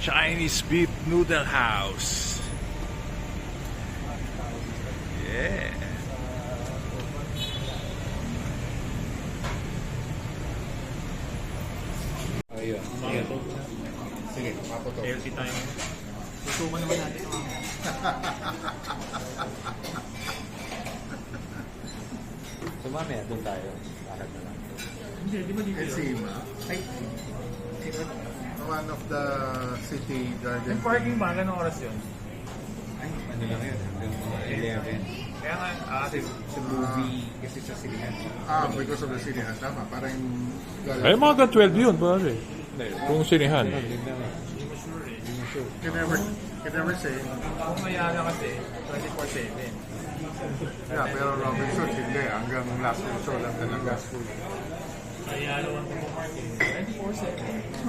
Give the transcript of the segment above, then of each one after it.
Chinese beef noodle house. Yeah. Ayun. Sige, paputo. Healthy tayo. Tutukan naman natin. So mamaya, doon tayo. Lakad na lang. Hindi, di ba dito yun? Enzima. Ay, One of the city garden. Yung parking ba? Anong oras yun? ay, ano lang yun? Hanggang mga 11. Kaya nga, Kasi sa movie, kasi sa sinihan. Because of the city. Tama, parang... Ay, mga 12 yun, pare. Kung sinihan. Hindi na. hindi mo sure eh. Hindi mo sure. Can never say. Kung mayala kasi, 24/7. Yeah, pero Robinson hindi. Hanggang last show lang talaga. Mayala ang pumaparking. 24/7.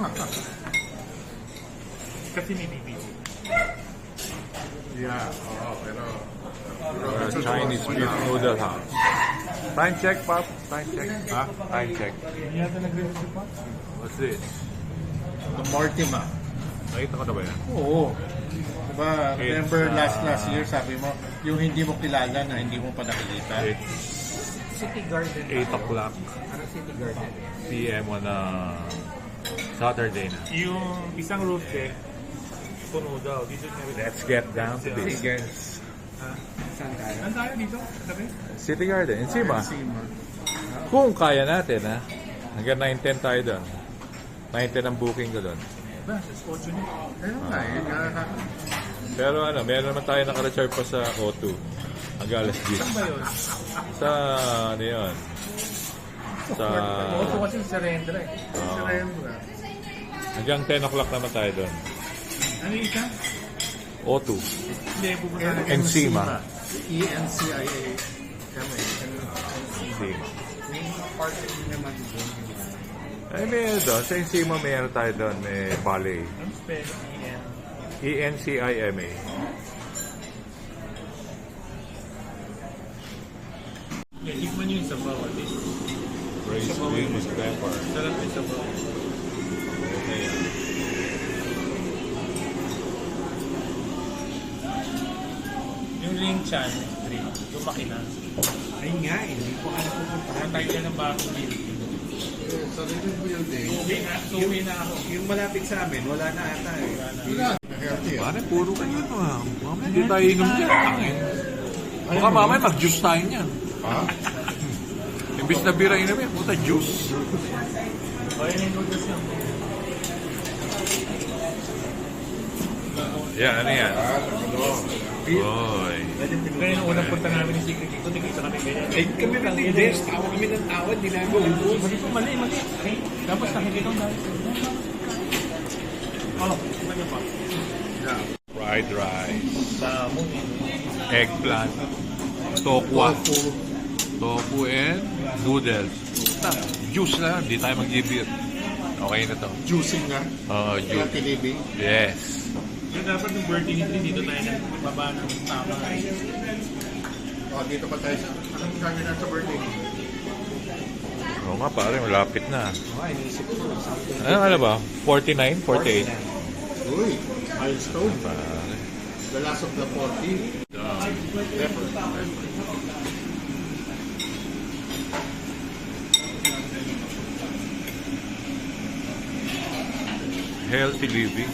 Kasi may BBQ. Yeah, oo, pero... Chinese beef noodle house. Time check, Pop. Time check. Ha? Time check. Hindi yata nag-review pa. What's this? The Mortimer. Nakita ko na ba yan? Oo. Diba, remember It's, last year sabi mo, yung hindi mo kilala na hindi mo pa nakikita. It's City Garden. 8 o'clock Ano City Garden? PM on a Saturday na. Yung isang roof deck, puno daw. Dito Let's get down to business. Saan tayo? Saan tayo dito? Sabi? City Garden, Enzima. Enzima. Kung kaya natin, ha? Hanggang 9:10 tayo doon. 9:10 ang booking ko doon. Ba, sa 8 niyo. Ayun nga, yun nga. Pero ano, meron naman tayo naka-reserve pa sa O2. Hanggang alas 10. Saan ba yun? Sa, ano yun? Sa, Oto kasi sa Rendra eh. Surrender. hanggang 10 o'clock naman tayo doon. Ano yung isa? O2. Hindi, pupunta na. Enzima. ENCIA. Enzima. May parking naman doon. Ay, meron doon. Sa Enzima, meron tayo doon. May ballet. Ang spell, EN. ENCIMA. Tikman nyo yung sabaw at least. Praise be with pepper. Sarap yung sabaw. Okay. Yung Ling Chan Street, lumaki na. Ay nga, hindi ko alam pupuntahan. Patay ka ng bagong building. Sa little building. Uwi na ako. Yung malapit sa amin, wala na ata eh. Wala. Healthy ah. Pare, puro kayo ito ha. Mamaya hindi tayo inom dyan. Tangin. Baka mamaya mag-juice tayo niyan. Ha? Imbis na bira inom yan, puta juice. Kaya yung noodles yan. Yan, ano yan? Ano? Oy. Kaya nung unang punta namin ni Secret dito, tigisa kami ganyan. Eh, kami rin din, Des. Tawa kami ng tawa, di na go. Mali po, mali. Tapos nakikita ko dahil. Oh, iba niya pa. Yeah. Fried rice. Salmon. Eggplant. Tokwa. Tofu and noodles. Puta, juice na. Hindi tayo mag-beer. Okay na to. Juicing nga. Juice. Healthy living. Yes. Kaya dapat yung birthday nito, dito tayo nagbaba ng tama. Oh, dito pa tayo sa... Anong gagawin natin sa birthday? Oo nga pare, malapit na. Ay, iniisip ko. Ano ba? 49? 48? Uy, milestone. Pare. The last of the 40. Pepper. Healthy living.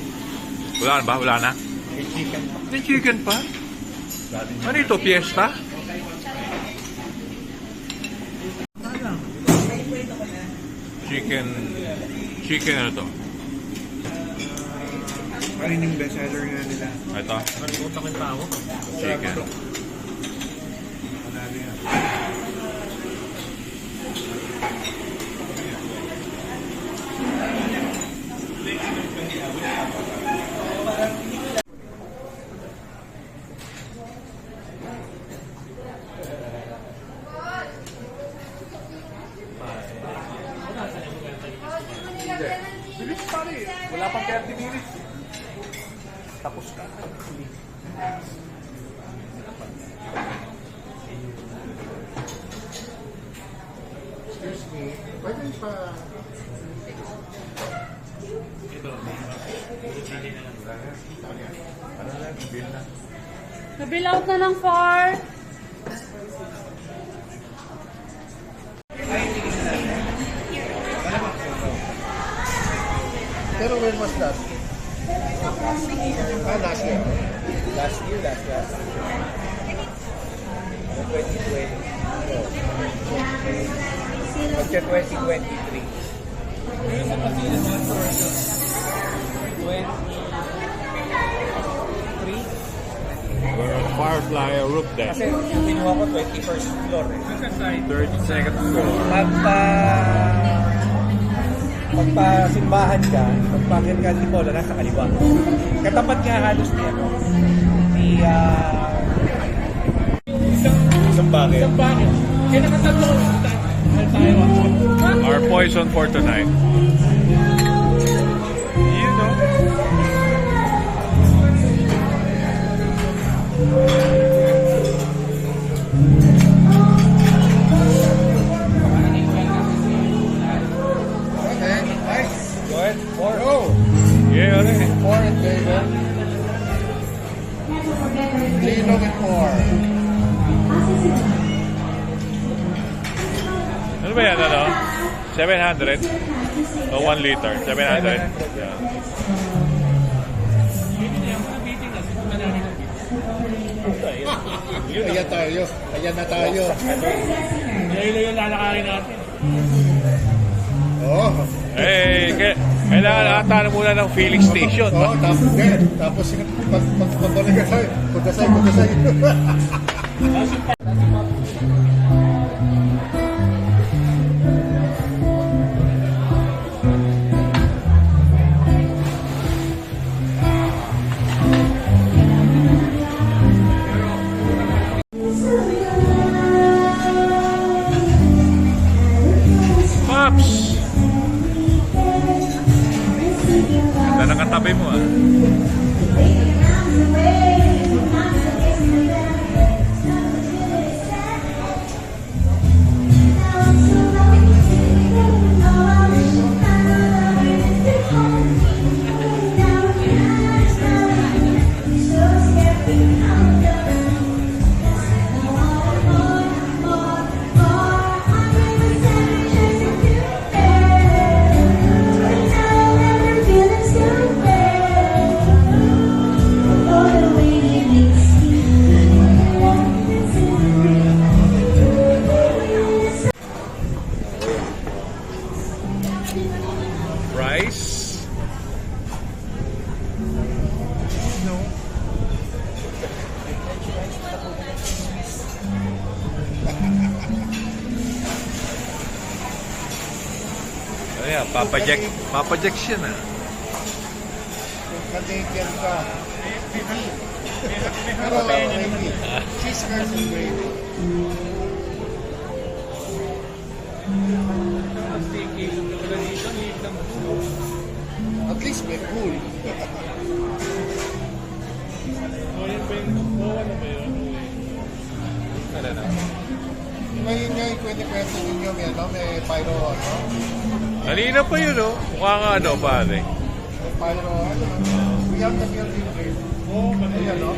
Wala na ba? Wala na? May chicken. May chicken pa? Ano ito? Fiesta? Chicken... Chicken ano to? Ano yung bestseller nga nila? Ito? Nalimutan ko yung tao. Chicken. Manalo yan. Bilis pare. Wala pang 30 minutes. Tapos ka. Excuse me. Pwede pa... Ito, may mga. Nabill out na ng 4. Pero when was that? Last year. Last year. 2020. Magka 2023. We're on Firefly roof deck. Kasi kinuha ko 21st floor eh. 32nd floor. Pagpa-simbahan ka, pagpakit ka ni Paula, nasa kaliwa. Katapat nga halos niya, no? Isang bagay. Kaya nakatatlo ko tayo. Our poison for tonight. You know. Okay, nice. Go ahead, 4. Go! Yeah, okay. 4 in favor. Lino with 4. Ano ba yan, ano? 700? O 1 liter? 700? Yeah. Ayan tayo. Ayan na tayo. Layo yung lalakarin natin. Oh. Kailangan ata na muna ng filling station. Oh, tapos pag pagkasay. Pops! Ganda ng katabi mo ah. Rice. No. Ano yan? Papajek siya na. Canadian ka. Pero gravy. Cheese curds and gravy. At least may cool. Ano na? Ngayon nga yung 20 pesos ninyo, may pyro, ano? Kanina pa yun, oh. Mukha nga ano, pare. May pyro, ano? We have the building grade. Oo, Ayan, no?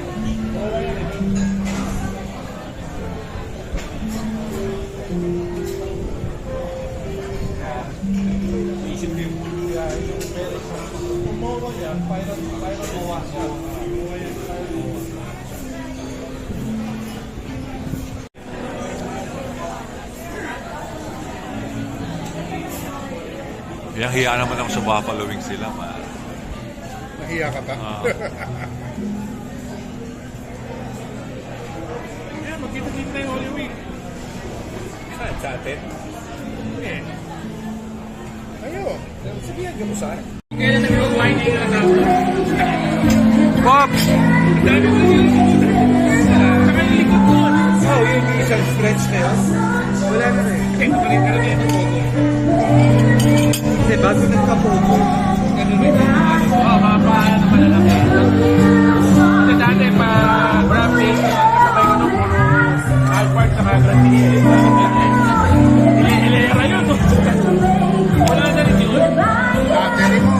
Hiya naman ako sa buffalo wings sila, man. Nahiya ka ba? Yan, magkita-kita na yung Holy Week. Saan? Sa atin? Eh, Ayo. Sabihan ka mo saan? kaya na nag-wine yung anak. Pops! Dami ko yun. Saka yung likod ko. Oh, yung isang stretch na yun. Wala na eh. Eh, napalit ka rin yung photo. Kasi bago nagka-photo. Ganun rin. Oo, mga paano na malalaki. Kasi dati pa grab days, kasabay ko nung puro Alphard sa Grand Prix. Hilera yun. Wala na rin yun. Dati rin mo.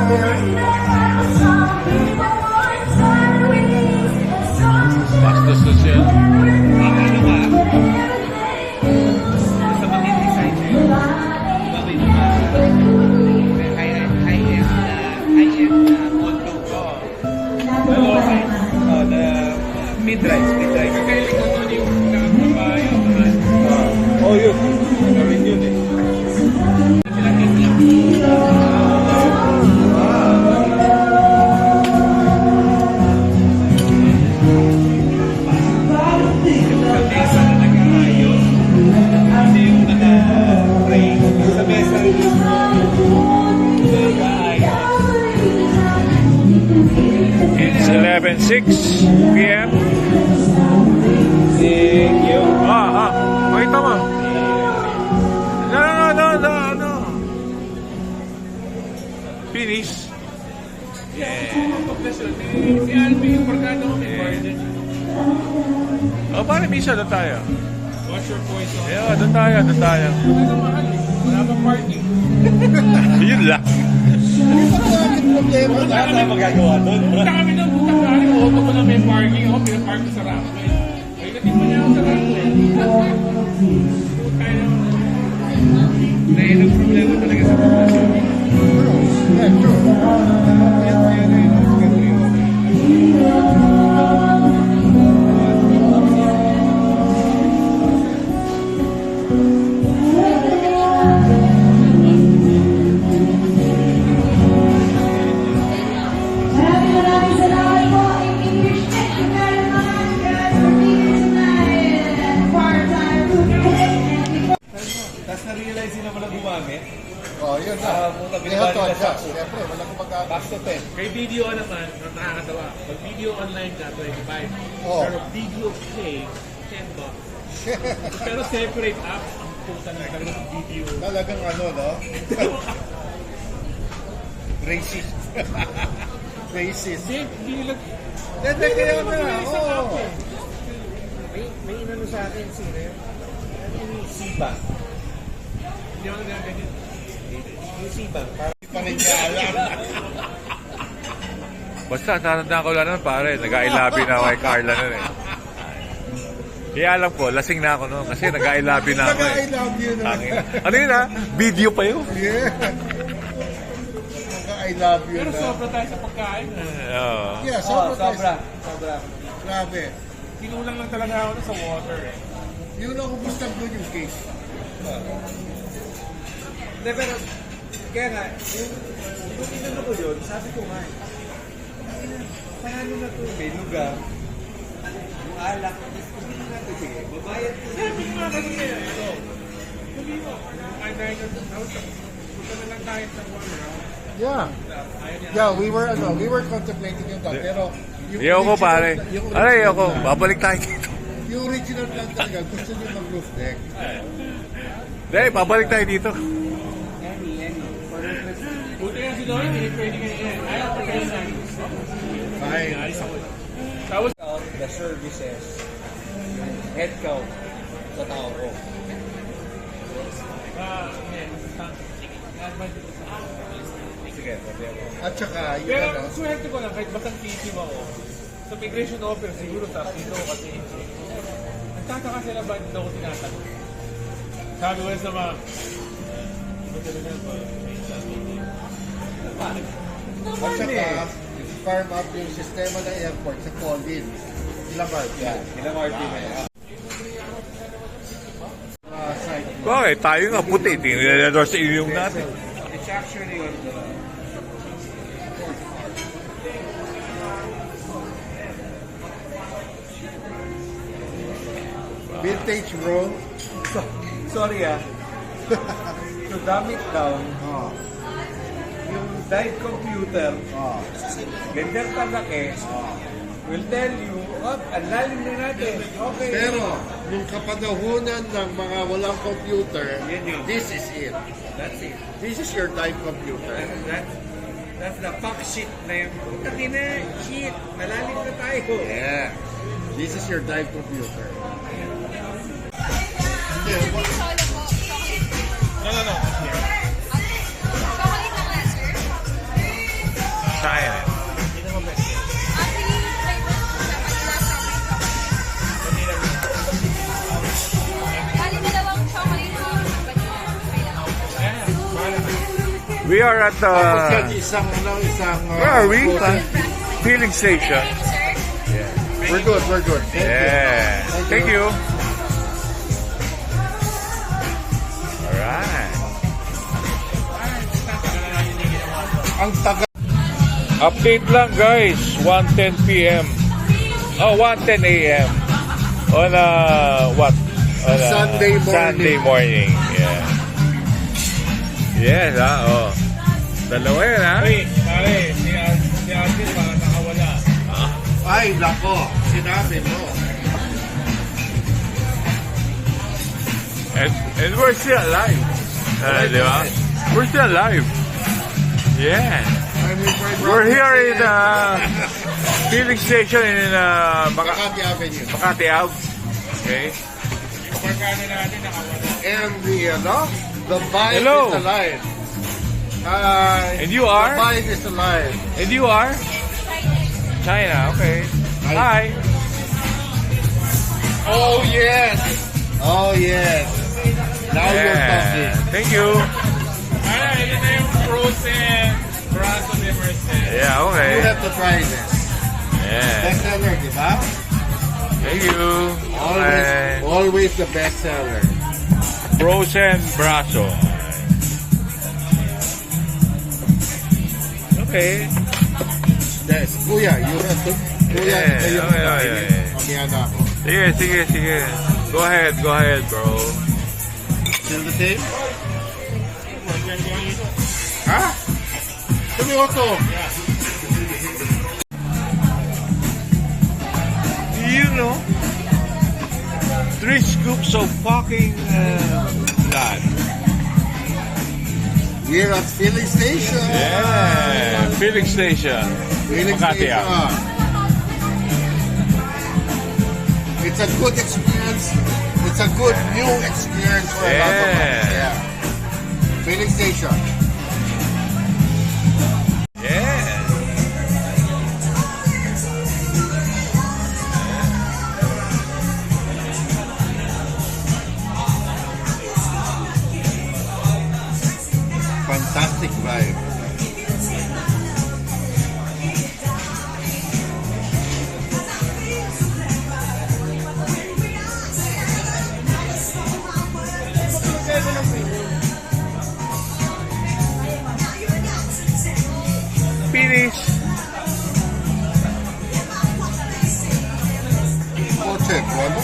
Speed drive, speed drive. Kakaili ko doon yung nakabayo. Oh, yun. Gawin yun eh. Sa mesa na nag-aayos. Hindi yung naka-pray. Sa mesa nag-aayos. It's 11:06 p.m. Thank you. Pakita mo. No. Finish. Si Alvin yung barkada ko may garden. Paano misa doon tayo? What's your poison? Doon tayo. Ano mahal eh. Wala pang parking. Yun lang. Wala na magagawa doon. Punta kami doon, punta kami. Auto ko na may parking. Ako, pinapark ko sa runway. Ay, natin mo niya ako sa runway. Puta yun. Dahil ang problema talaga sa populasyon. Yeah, true. Maraming salamat po. In English, thank you very much guys for being here tonight. And part-time food. Tapos na-realize nila wala gumamit. Oh, yun na. Muna They have to binabalik na adjust. siya. Siyempre, walang kumagana. Back to 10. Kay video naman, nakakatawa. Pag video online ka, 25. Oh. Pero video pay, $10. Pero separate app, ang puta na talaga ng video. Talagang ano, no? Racist. Racist. Hindi lang. Hindi, kaya na. Isang app Oo. eh. May inano sa akin, sino yun? Ano yung C-Bank? Hindi ako nagaganyan. Yung C-Bank, parang Pa rin niya alam. Basta, tatandaan ko lang nun, pare. Nag-ailabi na ako kay Carla nun eh. Kaya alam ko, lasing na ako nun. Kasi nag-ailabi na ako I eh. love you na. Tangina. Ano yun ha? Video pa yun? Yeah. I love you Pero na. sobra tayo sa pagkain. Oo. Yeah, Oh, sobra. sobra. Grabe. Kinulang lang talaga ako sa water eh. Yun ang ubustag doon yung cake. Hindi, pero, kaya nga, yung inano ko yun, sabi ko nga, paano na to? May lugar, yung alak, hindi na to, sige, babayad ko. Sabi ko nga kanina, ito. Sabi mo, ay dahil punta na lang tayo sa water. Yeah. Yeah, we were contemplating yung that. Pero, yung Ayoko original- pare. yung Ano original ayoko? plan- Babalik tayo dito. Yung original plan talaga, gusto nyo mag-roof deck. Dahil, babalik tayo dito. Buti nga si Lloyd, hindi pwede kanina. Ayaw ko kayo sa Fine. alis ako. Tapos, Count the services, yung head count sa tao ko. Sige, sabi ako. At saka, yung pero ano, swerte ko lang, kahit basang titim ako, sa migration officer, siguro sa dito kasi nagtataka sila ba dito ako tinatanong. Sabi ko sa mga, iba talaga ba? at saka, farm up yung sistema ng airport sa Colin. Ilang bar yan? Ilang RT na yan? Side. Bakit? Tayo nga puti. Tingnan na sa inyong natin. It's actually on the... Vintage bro. Sorry to dumb it down, Oh. yung dive computer, Oh. ganda kalaki, will tell you, ang lalim na natin. Okay. Pero, yung kapanahunan ng mga walang computer, Yan yun. this is it. That's it. This is your dive computer. That's the fuck shit na yung, putang ina, shit, malalim na tayo. Yeah. This is your dive computer. China. We are at Yan, the... isang, Where are we? floating- Filling station. We're good, we're good. Yeah. Thank you. Alright. Ang taga. Update lang guys, 1:10 p.m. Oh, 1:10 a.m. On what? On Sunday morning. Sunday morning. Yeah. Yes, oh. Dalawa yan, ha? Uy, pare, si Alvin parang nakawala. Ay, nako. Sinabi mo. And we're still alive. Di ba? We're still alive. Yeah. We're here in filling station in Makati Avenue. Makati Ave. Okay. Yung barkada natin nakawala. And the vibe Hello. is alive. Hi. And you are? The vibe is alive. And you are? China. Okay. Hi. Oh, yes. Oh, yes. Now you're talking. Thank you. Ano, ito na yung frozen braso de Merced. Yeah, You okay. have to try this. Yeah. Bestseller, di ba? Thank you. Okay. Always the bestseller. Frozen braso. Okay. Yes, kuya, you have to. Kuya, Yeah, ito yung okay, kainin. okay. Mamaya ako. Sige. Go ahead, bro. Still the same? Ha? Seryoso? You know, 3 scoops of fucking nut. We're at filling station. Yeah, filling station. Filling Makati station. Ave. It's a good experience. It's a good new experience for a lot of us. Yeah. Yeah. Filling station. Yeah. Fantastic vibe. Finish. Kotse, ano?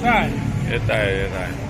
Saan? Yan tayo.